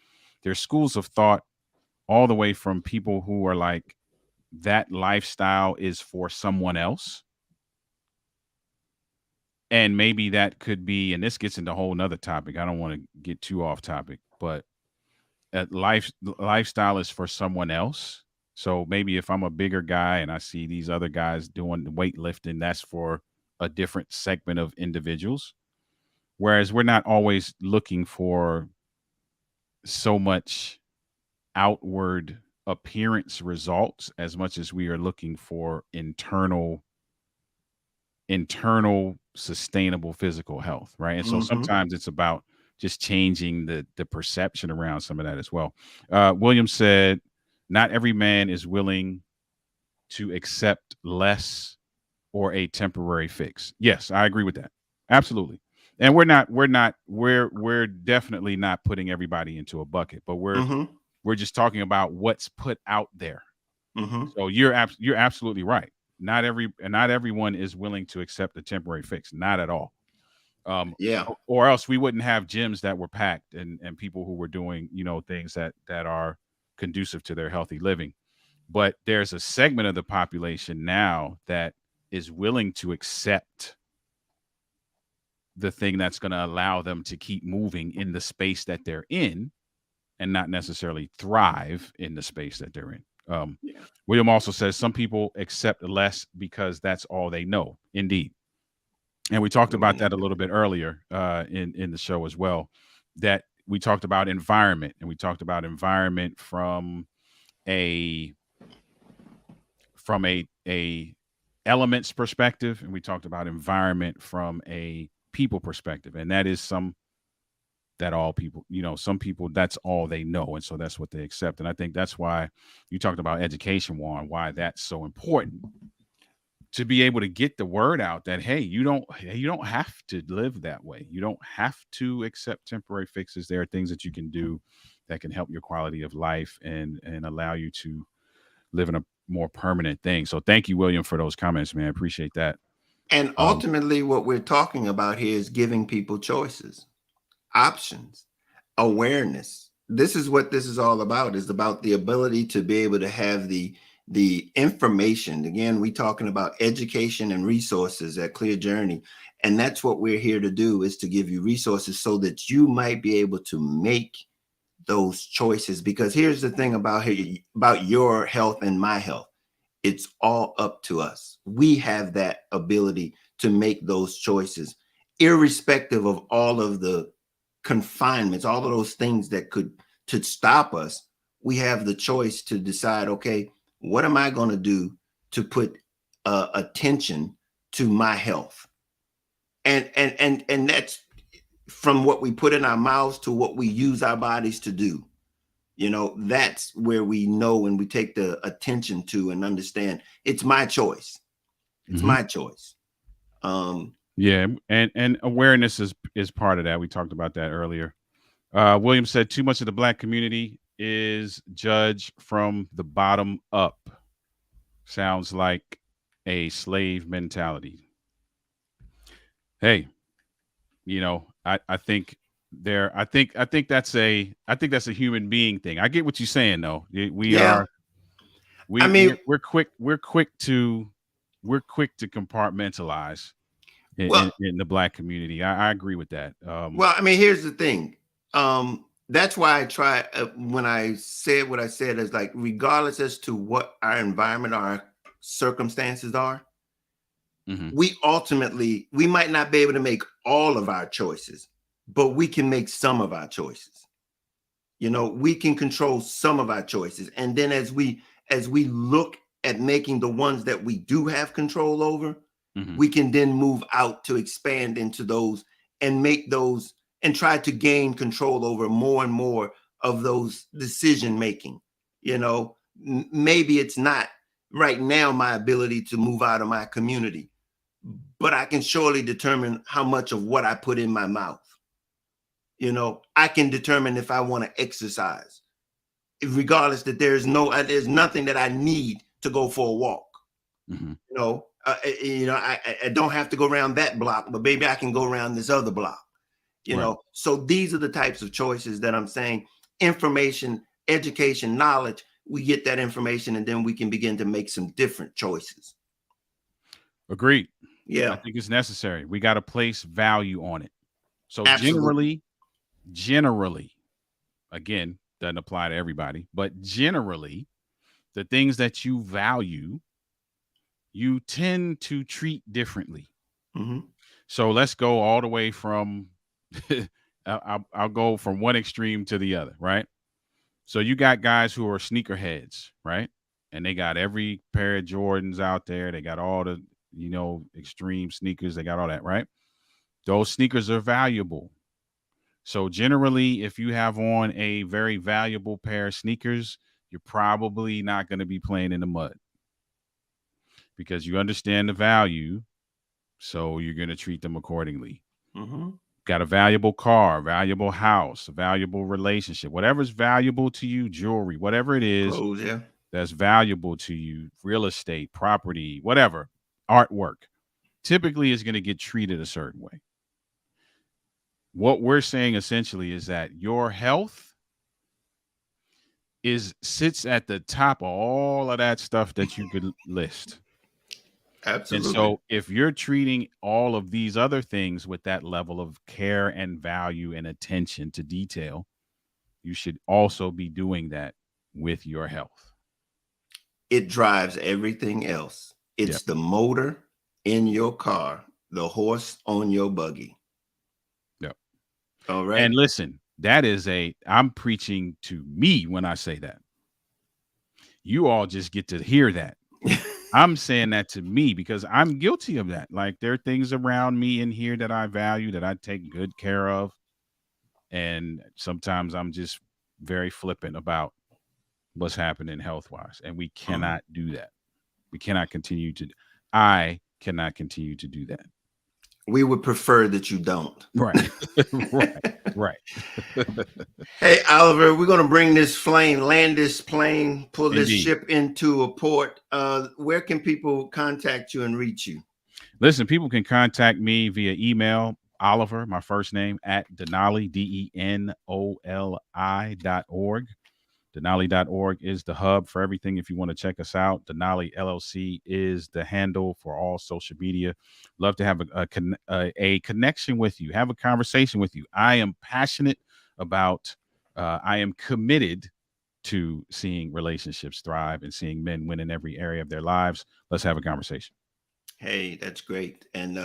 schools of thought all the way from people who are like, that lifestyle is for someone else. And maybe that could be, and this gets into a whole nother topic. I don't want to get too off topic, but lifestyle is for someone else. So maybe if I'm a bigger guy and I see these other guys doing weightlifting, that's for a different segment of individuals. Whereas we're not always looking for so much outward appearance results as much as we are looking for internal sustainable physical health, right? And so sometimes it's about just changing the perception around some of that as well. William said, not every man is willing to accept less or a temporary fix. Yes, I agree with that. Absolutely. And we're definitely not putting everybody into a bucket, but we're just talking about what's put out there. So you're absolutely right. Not everyone is willing to accept a temporary fix. Not at all. Yeah. Or else we wouldn't have gyms that were packed and people who were doing, things that are conducive to their healthy living. But there's a segment of the population now that is willing to accept the thing that's going to allow them to keep moving in the space that they're in and not necessarily thrive in the space that they're in. William also says some people accept less because that's all they know. Indeed. And we talked about that a little bit earlier in the show as well, that we talked about environment, and we talked about environment from a elements perspective, and we talked about environment from a people perspective. And that is that all people, some people, that's all they know. And so that's what they accept. And I think that's why you talked about education, Juan, why that's so important to be able to get the word out that, hey, you don't have to live that way. You don't have to accept temporary fixes. There are things that you can do that can help your quality of life and allow you to live in a more permanent thing. So thank you, William, for those comments, man. I appreciate that. And ultimately, what we're talking about here is giving people choices, options, awareness. This is what this is all about. Is about the ability to be able to have the information. Again, we're talking about education and resources at Clear Journey, and that's what we're here to do, is to give you resources so that you might be able to make those choices. Because here's the thing about your health and my health. It's all up to us. We have that ability to make those choices, irrespective of all of the confinements, all of those things that could to stop us. We have the choice to decide, okay, what am I going to do to put attention to my health? And that's from what we put in our mouths to what we use our bodies to do. That's where we know, and we take the attention to and understand it's my choice. It's my choice. Yeah, and awareness is part of that. We talked about that earlier. William said too much of the Black community is judged from the bottom up. Sounds like a slave mentality. Hey, I think I think that's a human being thing. I get what you're saying though. We're quick to compartmentalize in the Black community. I agree with that. Here's the thing. That's why I try, when I said what I said, is like, regardless as to what our environment, our circumstances are, we might not be able to make all of our choices, but we can make some of our choices. We can control some of our choices. And then as we look at making the ones that we do have control over, we can then move out to expand into those and make those and try to gain control over more and more of those decision making. Maybe it's not right now my ability to move out of my community, but I can surely determine how much of what I put in my mouth. I can determine if I want to exercise, regardless that there's nothing that I need to go for a walk. I don't have to go around that block, but maybe I can go around this other block. So these are the types of choices that I'm saying: information, education, knowledge. We get that information, and then we can begin to make some different choices. Agreed. Yeah, I think it's necessary. We got to place value on it. So absolutely. generally, again, doesn't apply to everybody, but generally, the things that you value, you tend to treat differently. So let's go all the way from I'll go from one extreme to the other, right? So you got guys who are sneakerheads, right? And they got every pair of Jordans out there. They got all the, extreme sneakers. They got all that, right? Those sneakers are valuable. So generally, if you have on a very valuable pair of sneakers, you're probably not going to be playing in the mud because you understand the value. So you're going to treat them accordingly. Got a valuable car, valuable house, a valuable relationship, whatever's valuable to you, jewelry, whatever it is. Clothes, yeah. That's valuable to you, real estate, property, whatever, artwork, typically is going to get treated a certain way. What we're saying essentially is that your health sits at the top of all of that stuff that you could list. Absolutely. And so if you're treating all of these other things with that level of care and value and attention to detail, you should also be doing that with your health. It drives everything else. It's the motor in your car, the horse on your buggy. Yep. All right. And listen, I'm preaching to me when I say that. You all just get to hear that. I'm saying that to me because I'm guilty of that. Like, there are things around me in here that I value, that I take good care of. And sometimes I'm just very flippant about what's happening health wise. And we cannot do that. We cannot continue to, I cannot continue to do that. We would prefer that you don't. Right. Right. Hey, Oliver, we're going to bring this plane, land this plane, pull this Indeed. ship into a port. Where can people contact you and reach you? Listen, people can contact me via email, Oliver, my first name, at Denali, DENOLI.org. Denali.org is the hub for everything. If you want to check us out, Denali LLC is the handle for all social media. Love to have a connection with you, have a conversation with you. I am passionate about, I am committed to seeing relationships thrive and seeing men win in every area of their lives. Let's have a conversation. Hey, that's great. And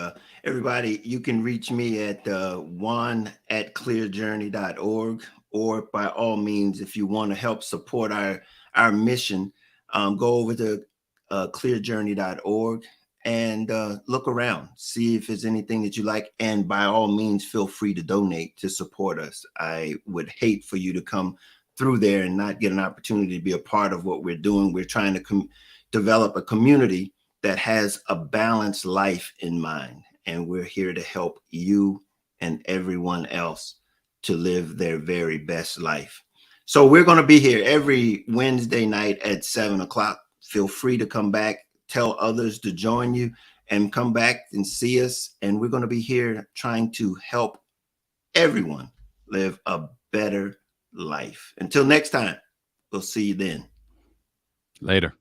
everybody, you can reach me at juan@clearjourney.org, or by all means, if you want to help support our mission, go over to clearjourney.org and look around, see if there's anything that you like. And by all means, feel free to donate to support us. I would hate for you to come through there and not get an opportunity to be a part of what we're doing. We're trying to develop a community that has a balanced life in mind. And we're here to help you and everyone else to live their very best life. So we're going to be here every Wednesday night at 7 o'clock. Feel free to come back, tell others to join you, and come back and see us. And we're going to be here trying to help everyone live a better life. Until next time, we'll see you then. Later.